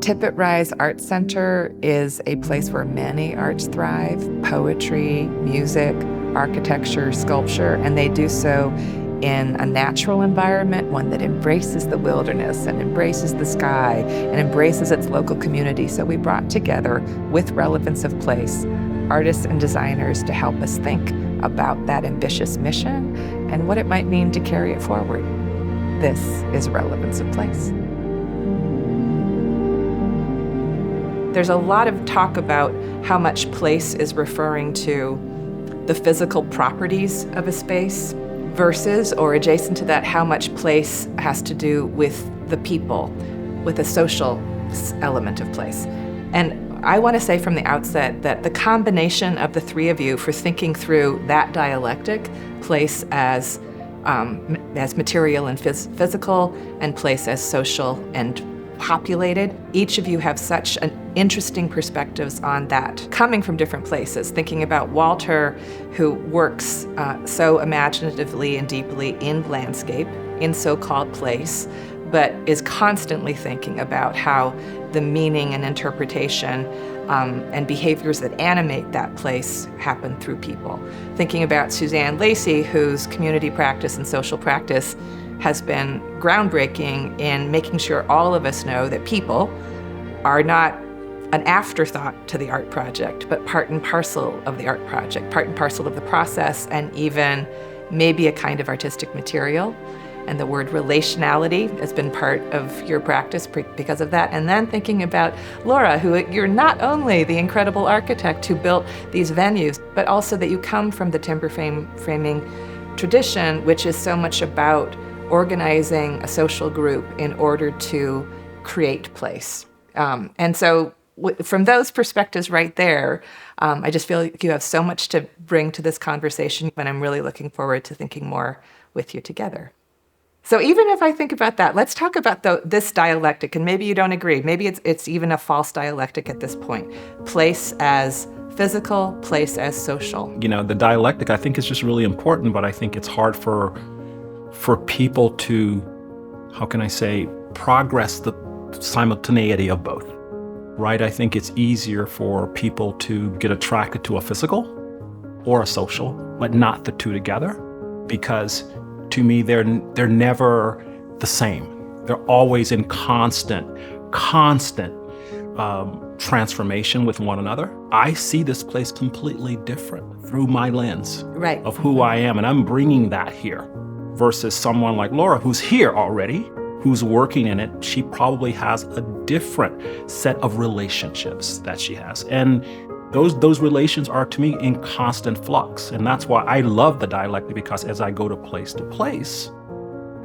Tippet Rise Art Center is a place where many arts thrive: poetry, music, architecture, sculpture, and they do so in a natural environment, one that embraces the wilderness and embraces the sky and embraces its local community. So we brought together, with Relevance of Place, artists and designers to help us think about that ambitious mission and what it might mean to carry it forward. This is Relevance of Place. There's a lot of talk about how much place is referring to the physical properties of a space versus, or adjacent to that, how much place has to do with the people, with a social element of place. And I want to say from the outset that the combination of the three of you for thinking through that dialectic, place as material and physical, and place as social and populated, each of you have such an interesting perspectives on that, coming from different places, thinking about Walter, who works so imaginatively and deeply in landscape, in so-called place, but is constantly thinking about how the meaning and interpretation and behaviors that animate that place happen through people. Thinking about Suzanne Lacy, whose community practice and social practice has been groundbreaking in making sure all of us know that people are not an afterthought to the art project, but part and parcel of the art project, part and parcel of the process, and even maybe a kind of artistic material. And the word relationality has been part of your practice because of that. And then thinking about Laura, who you're not only the incredible architect who built these venues, but also that you come from the timber framing tradition, which is so much about organizing a social group in order to create place. And so from those perspectives right there, I just feel like you have so much to bring to this conversation, and I'm really looking forward to thinking more with you together. So even if I think about that, let's talk about this dialectic, and maybe you don't agree. Maybe it's even a false dialectic at this point. Place as physical, place as social. You know, the dialectic I think is just really important, but I think it's hard for people to, how can I say, progress the simultaneity of both, right? I think it's easier for people to get attracted to a physical or a social, but not the two together, because to me, they're never the same. They're always in constant transformation with one another. I see this place completely different through my lens of who I am, and I'm bringing that here versus someone like Laura, who's here already, who's working in it. She probably has a different set of relationships that she has. And those relations are, to me, in constant flux. And that's why I love the dialectic, because as I go to place,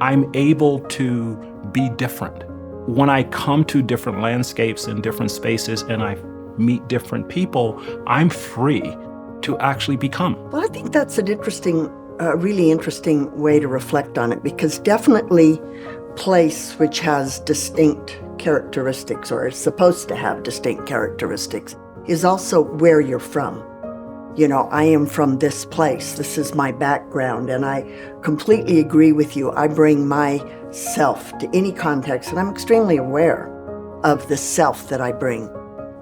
I'm able to be different. When I come to different landscapes and different spaces and I meet different people, I'm free to actually become. Well, I think that's an really interesting way to reflect on it, because definitely place, which has distinct characteristics, or is supposed to have distinct characteristics, is also where you're from. You know, I am from this place. This is my background, and I completely agree with you. I bring myself to any context, and I'm extremely aware of the self that I bring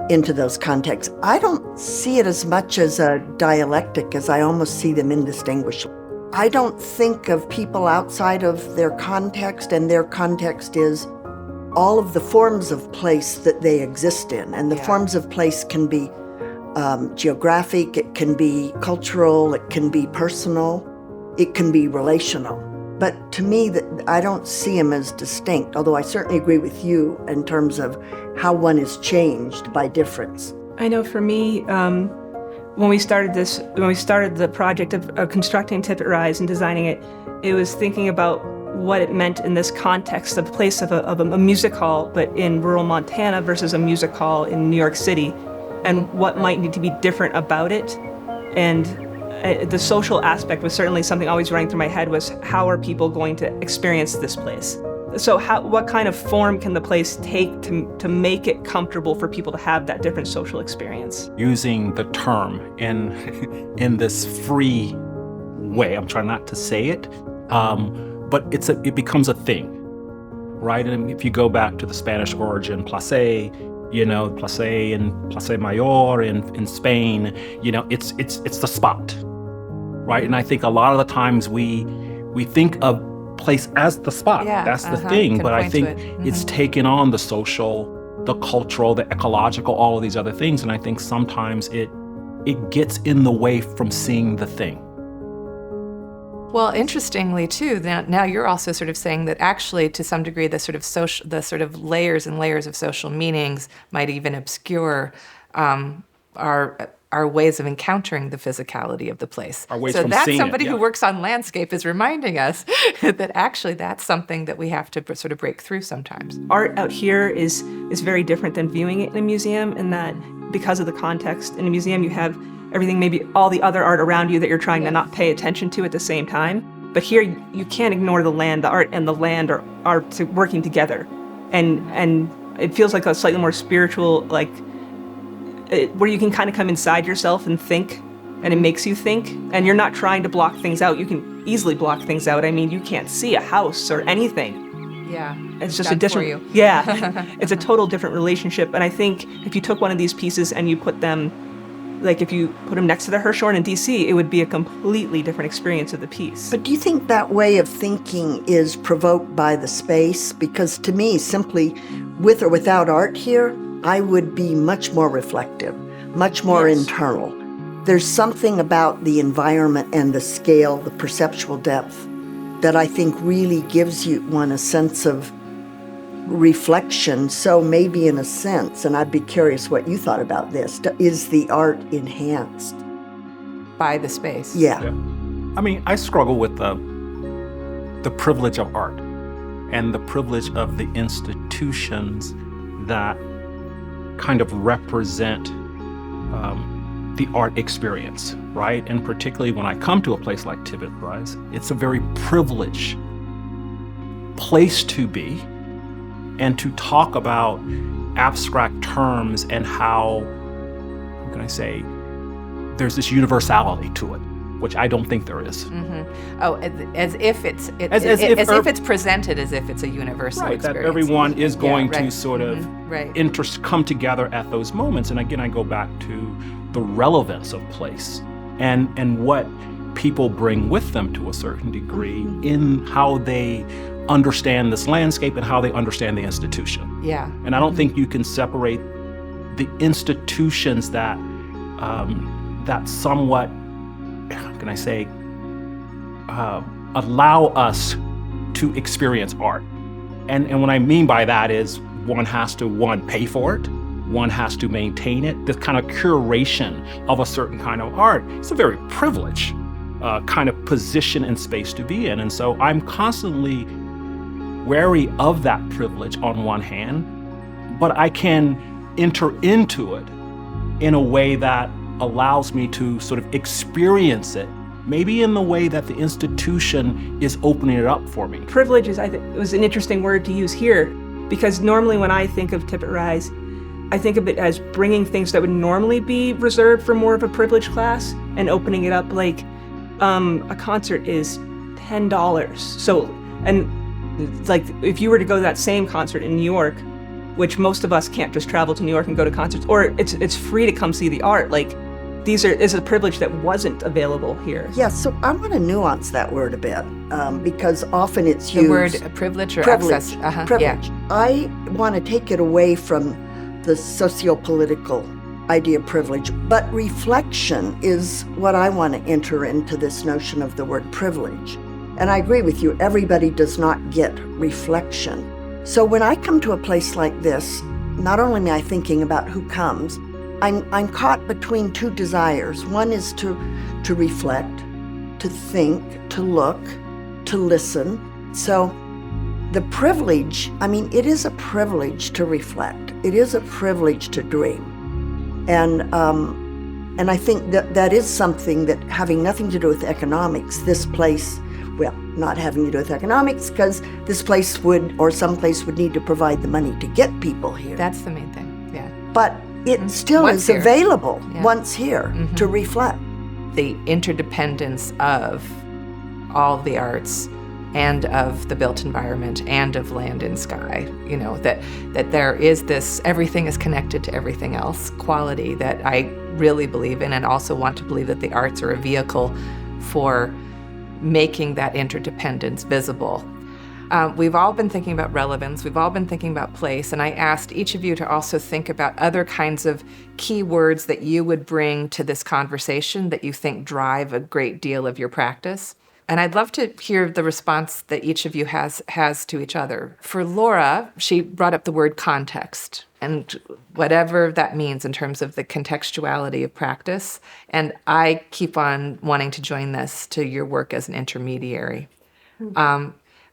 into those contexts. I don't see it as much as a dialectic as I almost see them indistinguishable. I don't think of people outside of their context, and their context is all of the forms of place that they exist in. And the forms of place can be geographic, it can be cultural, it can be personal, it can be relational. But to me, I don't see them as distinct, although I certainly agree with you in terms of how one is changed by difference. I know for me, when we started the project of constructing Tippet Rise and designing it, it was thinking about what it meant in this context of the place of a music hall, but in rural Montana versus a music hall in New York City, and what might need to be different about it. And the social aspect was certainly something always running through my head, was how are people going to experience this place? So what kind of form can the place take to make it comfortable for people to have that different social experience? Using the term in this free way, I'm trying not to say it, but it becomes a thing. right? And if you go back to the Spanish origin, place, place and Place Mayor in Spain, it's the spot, right? And I think a lot of the times we think of place as the spot. Yeah, that's the thing. But I think it's taken on the social, the cultural, the ecological, all of these other things. And I think sometimes it gets in the way from seeing the thing. Well, interestingly too, now you're also sort of saying that actually, to some degree, the sort of layers and layers of social meanings might even obscure our ways of encountering the physicality of the place. Our ways so from that's seeing somebody it, yeah. who works on landscape is reminding us that actually that's something that we have to sort of break through sometimes. Art out here is very different than viewing it in a museum, in that because of the context. In a museum, you have everything, maybe all the other art around you that you're trying to not pay attention to at the same time. But here, you can't ignore the land. The art and the land are working together. And it feels like a slightly more spiritual, where you can kind of come inside yourself and think, and it makes you think. And you're not trying to block things out. You can easily block things out. I mean, you can't see a house or anything. Yeah, it's just a different. Yeah, it's a total different relationship. And I think if you took one of these pieces and you put them, if you put them next to the Hirshhorn in DC, it would be a completely different experience of the piece. But do you think that way of thinking is provoked by the space? Because to me, simply with or without art here, I would be much more reflective, much more internal. There's something about the environment and the scale, the perceptual depth, that I think really gives one a sense of reflection. So maybe in a sense, and I'd be curious what you thought about this, is the art enhanced? By the space. Yeah. I mean, I struggle with the privilege of art and the privilege of the institutions that kind of represent the art experience, right? And particularly when I come to a place like Tippet Rise, it's a very privileged place to be, and to talk about abstract terms and how can I say, there's this universality to it, which I don't think there is. Mm-hmm. Oh, as if it's presented as if it's a universal experience. That everyone is going to sort of come together at those moments. And again, I go back to the relevance of place and what people bring with them to a certain degree in how they understand this landscape and how they understand the institution. Yeah. And I don't think you can separate the institutions that somewhat, how can I say, allow us to experience art. And what I mean by that is one has to, pay for it, one has to maintain it. This kind of curation of a certain kind of art, it's a very privileged kind of position and space to be in. And so I'm constantly wary of that privilege on one hand, but I can enter into it in a way that allows me to sort of experience it, maybe in the way that the institution is opening it up for me. Privilege is, I think, it was an interesting word to use here, because normally when I think of Tippet Rise, I think of it as bringing things that would normally be reserved for more of a privileged class and opening it up. Like a concert is $10. So, and like if you were to go to that same concert in New York, which most of us can't just travel to New York and go to concerts, or it's free to come see the art. Like is a privilege that wasn't available here. Yeah, so I want to nuance that word a bit because often it's used. The word privilege or access. Privilege. Yeah. I want to take it away from the socio-political idea of privilege, but reflection is what I want to enter into this notion of the word privilege. And I agree with you, everybody does not get reflection. So when I come to a place like this, not only am I thinking about who comes, I'm caught between two desires. One is to reflect, to think, to look, to listen. So the privilege, it is a privilege to reflect. It is a privilege to dream. And I think that is something that, having nothing to do with economics, this place, well, not having to do with economics, because this place some place would need to provide the money to get people here. That's the main thing, yeah. But it still is available once here to reflect. The interdependence of all the arts and of the built environment and of land and sky. That there is this everything is connected to everything else quality that I really believe in, and also want to believe that the arts are a vehicle for making that interdependence visible. We've all been thinking about relevance, we've all been thinking about place, and I asked each of you to also think about other kinds of key words that you would bring to this conversation that you think drive a great deal of your practice. And I'd love to hear the response that each of you has to each other. For Laura, she brought up the word context, and whatever that means in terms of the contextuality of practice. And I keep on wanting to join this to your work as an intermediary.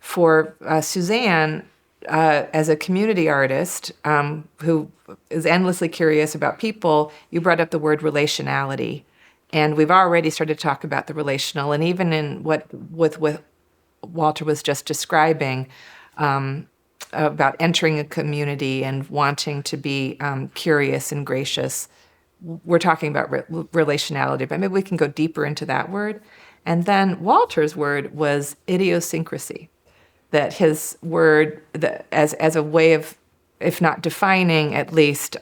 For Suzanne, as a community artist who is endlessly curious about people, you brought up the word relationality. And we've already started to talk about the relational, and even in what Walter was just describing about entering a community and wanting to be curious and gracious, we're talking about relationality, but maybe we can go deeper into that word. And then Walter's word was idiosyncrasy, that his word as a way of, if not defining, at least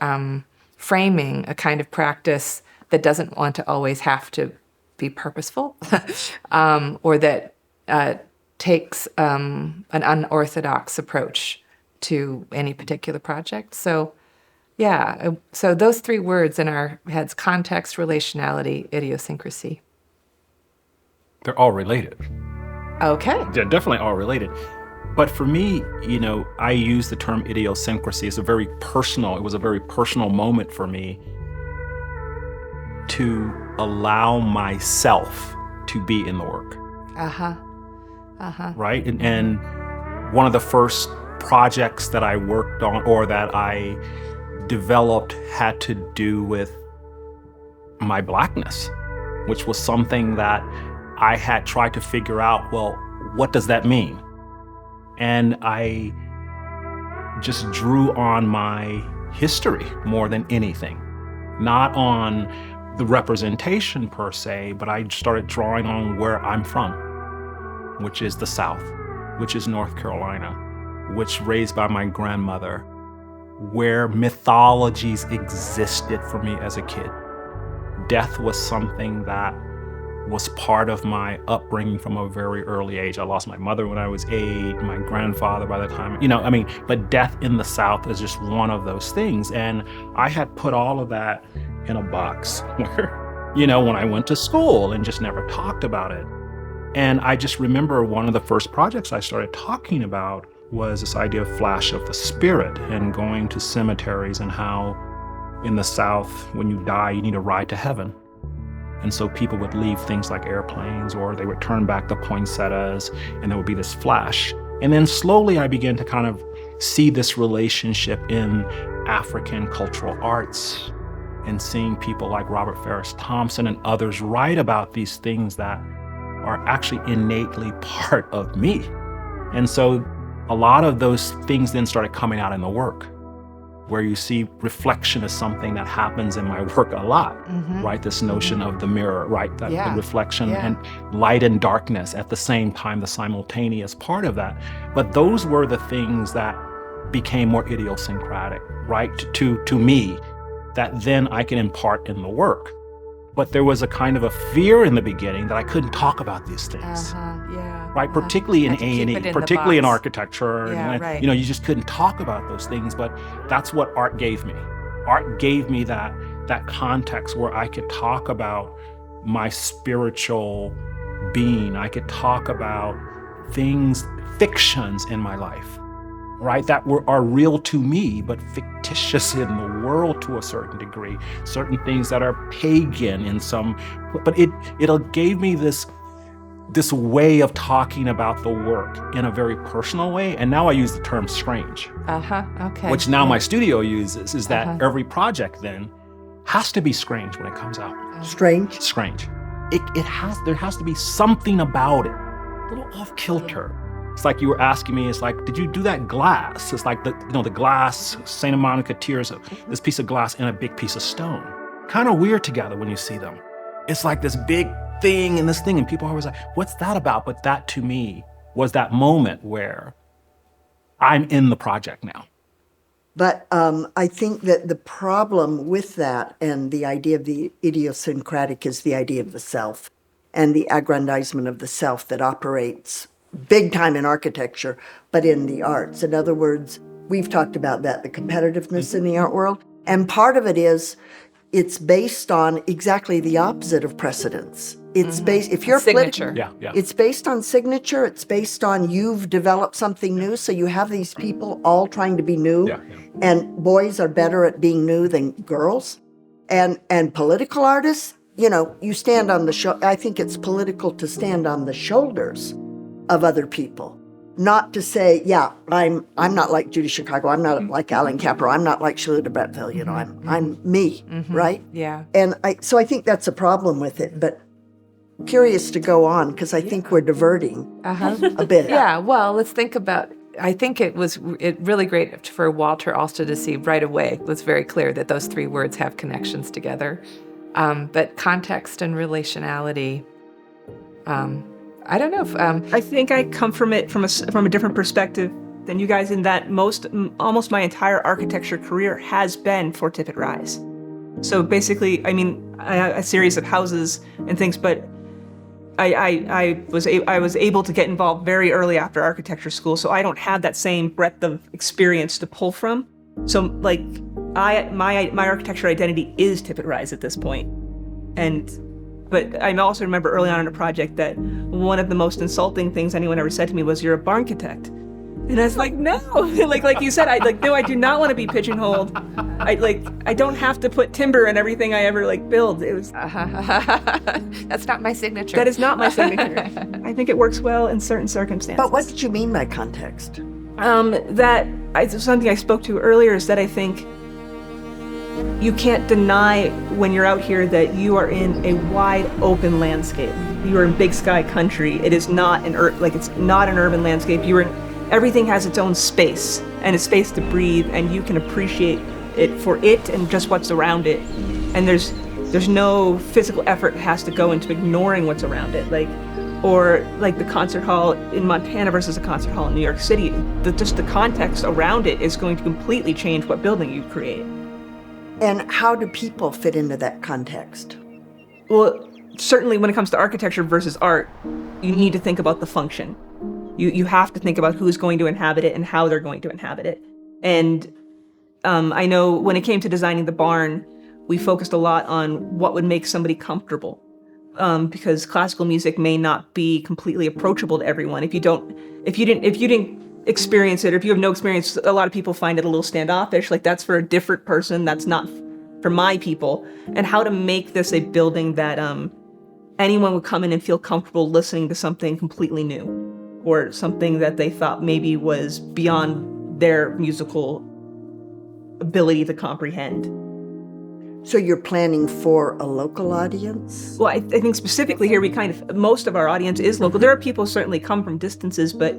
framing a kind of practice that doesn't want to always have to be purposeful, or that takes an unorthodox approach to any particular project. So, so those three words in our heads: context, relationality, idiosyncrasy. They're all related. Okay. They're definitely all related. But for me, I use the term idiosyncrasy. It was a very personal moment for me to allow myself to be in the work. Right? And one of the first projects that I worked on or that I developed had to do with my Blackness, which was something that I had tried to figure out, well, what does that mean? And I just drew on my history more than anything, not on the representation per se, but I started drawing on where I'm from, which is the South, which is North Carolina, which raised by my grandmother, where mythologies existed for me as a kid. Death was something that was part of my upbringing from a very early age. I lost my mother when I was 8, my grandfather by the time, but death in the South is just one of those things. And I had put all of that in a box where, when I went to school and just never talked about it. And I just remember one of the first projects I started talking about was this idea of flash of the spirit and going to cemeteries and how in the South, when you die, you need a ride to heaven. And so people would leave things like airplanes, or they would turn back the poinsettias, and there would be this flash. And then slowly I began to kind of see this relationship in African cultural arts and seeing people like Robert Ferris Thompson and others write about these things that are actually innately part of me. And so a lot of those things then started coming out in the work, where you see reflection as something that happens in my work a lot, right? This notion of the mirror, right? The reflection and light and darkness at the same time, the simultaneous part of that. But those were the things that became more idiosyncratic, right? To me, that then I can impart in the work. But there was a kind of a fear in the beginning that I couldn't talk about these things. Right, particularly in A&E, particularly in architecture. And, you just couldn't talk about those things, but that's what art gave me. Art gave me that context where I could talk about my spiritual being. I could talk about things, fictions in my life, right, that are real to me, but fictitious in the world to a certain degree. Certain things that are pagan in some, but it gave me this way of talking about the work in a very personal way. And now I use the term strange. Okay. Which now my studio uses, is that every project then has to be strange when it comes out. Strange? Strange. There has to be something about it, a little off kilter. It's like you were asking me, it's like, did you do that glass? It's like the glass, Santa Monica Tears, this piece of glass and a big piece of stone. Kind of weird together when you see them. It's like this big thing and this thing, and people are always like, what's that about? But that to me was that moment where I'm in the project now. But I think that the problem with that and the idea of the idiosyncratic is the idea of the self and the aggrandizement of the self that operates big time in architecture, but in the arts. In other words, we've talked about that, the competitiveness in the art world. And part of it is it's based on exactly the opposite of precedence. It's based, if you're signature. It's based on signature. It's based on you've developed something new. So you have these people all trying to be new. And boys are better at being new than girls. And political artists, you know, you stand on the I think it's political to stand on the shoulders of other people. Not to say, yeah, I'm not like Judy Chicago, I'm not like Alan Capro, I'm not like Sheila de Bretteville, you know, I'm me, right? Yeah. And so I think that's a problem with it, but curious to go on because I think we're diverting a bit. Yeah, well, let's think about, I think it really great for Walter also to see right away, it was very clear that those three words have connections together. But context and relationality, I don't know if... I think I come from it from a different perspective than you guys in that almost my entire architecture career has been for Tippet Rise. So basically, I mean, a series of houses and things, but I was able to get involved very early after architecture school, so I don't have that same breadth of experience to pull from. So like, my architecture identity is Tippet Rise at this point, But I also remember early on in a project that one of the most insulting things anyone ever said to me was, "You're a barchitect." And I was like, no, like you said, no, I do not want to be pigeonholed. I don't have to put timber in everything I ever build. It was. That's not my signature. That is not my signature. I think it works well in certain circumstances. But what did you mean by context? Something I spoke to earlier is that I think you can't deny when you're out here that you are in a wide open landscape. You are in big sky country. It is not it's not an urban landscape. Everything has its own space and a space to breathe, and you can appreciate it for it and just what's around it. And there's no physical effort has to go into ignoring what's around it. The concert hall in Montana versus a concert hall in New York City. Just the context around it is going to completely change what building you create. And how do people fit into that context? Well, certainly when it comes to architecture versus art, you need to think about the function. You have to think about who's going to inhabit it and how they're going to inhabit it. And I know when it came to designing the barn, we focused a lot on what would make somebody comfortable. Because classical music may not be completely approachable to everyone. If you didn't experience it, or if you have no experience, a lot of people find it a little standoffish, like that's for a different person, that's not for my people. And how to make this a building that anyone would come in and feel comfortable listening to something completely new, or something that they thought maybe was beyond their musical ability to comprehend. So you're planning for a local audience? Well, I think specifically here, most of our audience is local. There are people who certainly come from distances, but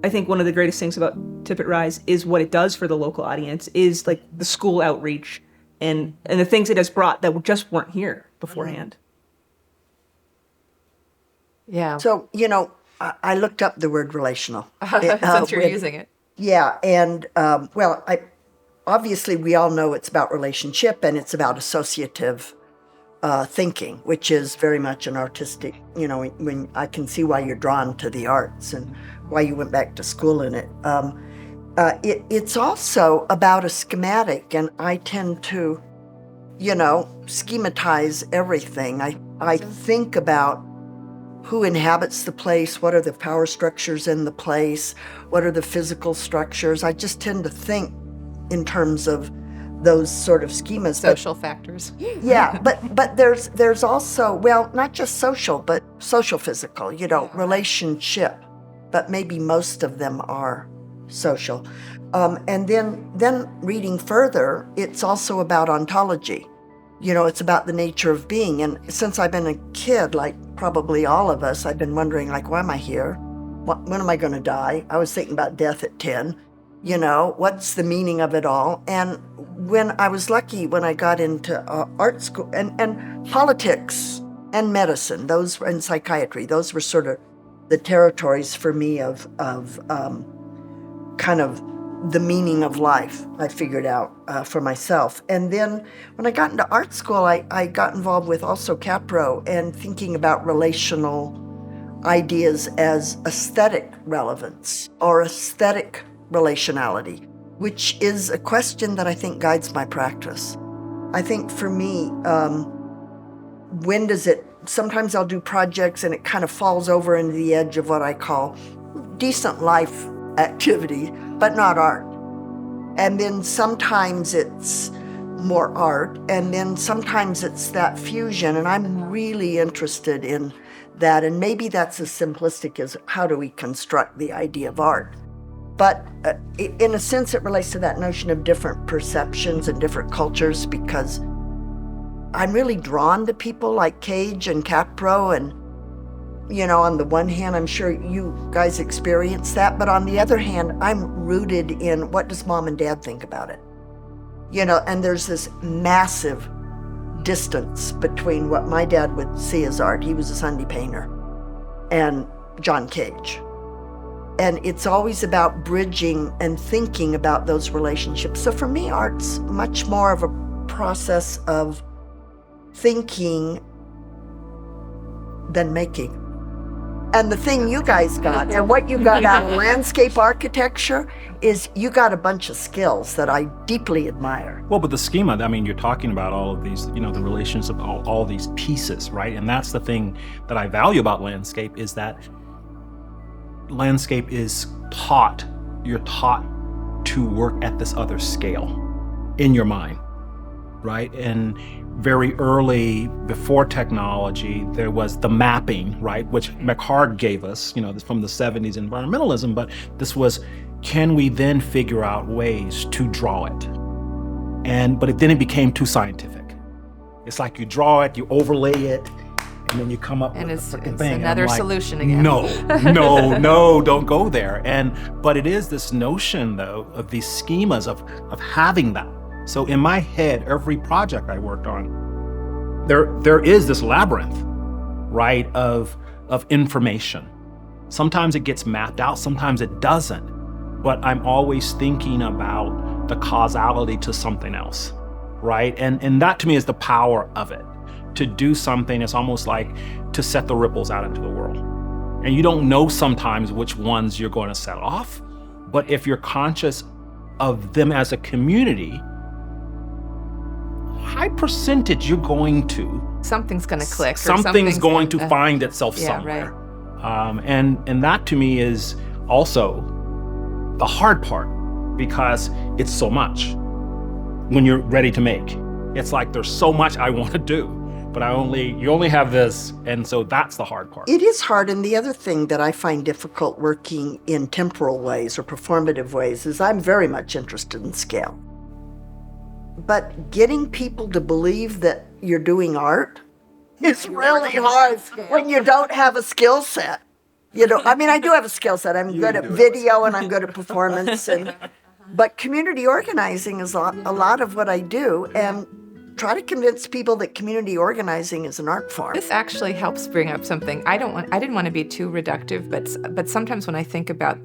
I think one of the greatest things about Tippet Rise is what it does for the local audience is the school outreach and the things it has brought that just weren't here beforehand. Yeah. So, I looked up the word relational. Since you're using it. Yeah, and obviously we all know it's about relationship and it's about associative thinking, which is very much an artistic, when I can see why you're drawn to the arts and why you went back to school in it. It's also about a schematic, and I tend to, schematize everything. I think about who inhabits the place, what are the power structures in the place, what are the physical structures. I just tend to think in terms of those sort of schemas. Social factors. Yeah, but there's also, well, not just social, but social physical, relationship. But maybe most of them are social. And then reading further, it's also about ontology. It's about the nature of being. And since I've been a kid, like probably all of us, I've been wondering, why am I here? When am I going to die? I was thinking about death at 10. What's the meaning of it all? And when I was lucky, when I got into art school and politics and medicine, and psychiatry, those were sort of the territories for me of kind of the meaning of life I figured out for myself. And then when I got into art school, I got involved with also Capro and thinking about relational ideas as aesthetic relevance or aesthetic relationality, which is a question that I think guides my practice. I think for me, sometimes I'll do projects and it kind of falls over into the edge of what I call decent life activity, but not art. And then sometimes it's more art, and then sometimes it's that fusion, and I'm really interested in that. And maybe that's as simplistic as how do we construct the idea of art. But in a sense, it relates to that notion of different perceptions and different cultures, because I'm really drawn to people like Cage and Capro, and, on the one hand, I'm sure you guys experience that, but on the other hand, I'm rooted in what does mom and dad think about it? And there's this massive distance between what my dad would see as art, he was a Sunday painter, and John Cage. And it's always about bridging and thinking about those relationships. So for me, art's much more of a process of thinking than making. And the thing you guys got, and what you got out of landscape architecture, is you got a bunch of skills that I deeply admire. Well, but the schema, you're talking about all of these, the relations of all these pieces, right? And that's the thing that I value about landscape, is that landscape is taught. You're taught to work at this other scale in your mind, right? And very early, before technology, there was the mapping, right, which McHarg gave us, this from the 70s environmentalism, but this was, can we then figure out ways to draw it? But then it became too scientific. It's like you draw it, you overlay it, and then you come up with a freaking thing. Another solution again. No, don't go there. But it is this notion, though, of these schemas of having that. So in my head, every project I worked on, there is this labyrinth, right, of information. Sometimes it gets mapped out, sometimes it doesn't. But I'm always thinking about the causality to something else, right? And that to me is the power of it. To do something, it's almost like to set the ripples out into the world. And you don't know sometimes which ones you're going to set off, but if you're conscious of them as a community, high percentage you're going to. Something's going to click. Something's going to find itself somewhere. Right. And that to me is also the hard part, because it's so much when you're ready to make. It's like there's so much I want to do, but you only have this, and so that's the hard part. It is hard, and the other thing that I find difficult working in temporal ways or performative ways is I'm very much interested in scale. But getting people to believe that you're doing art is really hard when you don't have a skill set. I do have a skill set. I'm good at video and I'm good at performance, but community organizing is a lot of what I do, and try to convince people that community organizing is an art form. This actually helps bring up something. I didn't want to be too reductive, but sometimes when I think about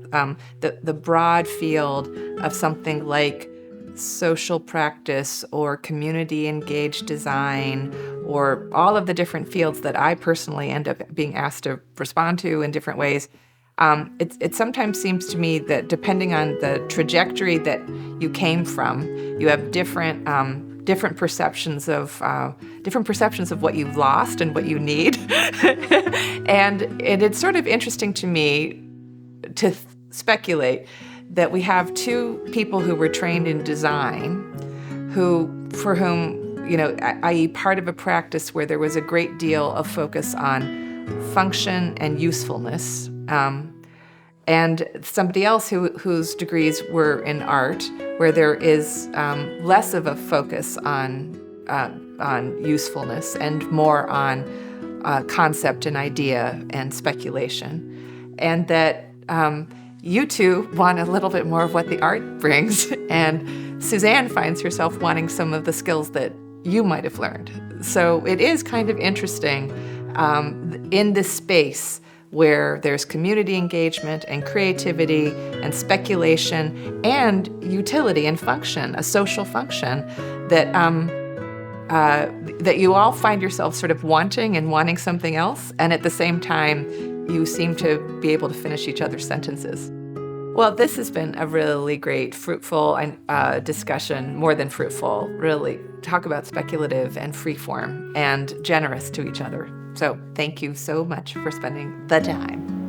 the broad field of something like social practice or community engaged design, or all of the different fields that I personally end up being asked to respond to in different ways, it sometimes seems to me that depending on the trajectory that you came from, you have different perceptions of what you've lost and what you need. and it's sort of interesting to me to speculate that we have two people who were trained in design, for whom, i.e. part of a practice where there was a great deal of focus on function and usefulness, and somebody else whose degrees were in art, where there is less of a focus on usefulness and more on concept and idea and speculation, and that you two want a little bit more of what the art brings, and Suzanne finds herself wanting some of the skills that you might have learned. So it is kind of interesting in this space where there's community engagement and creativity and speculation and utility and function, a social function that that you all find yourself sort of wanting something else, and at the same time, you seem to be able to finish each other's sentences. Well, this has been a really great, fruitful discussion, more than fruitful, really talk about speculative and freeform and generous to each other. So thank you so much for spending the time.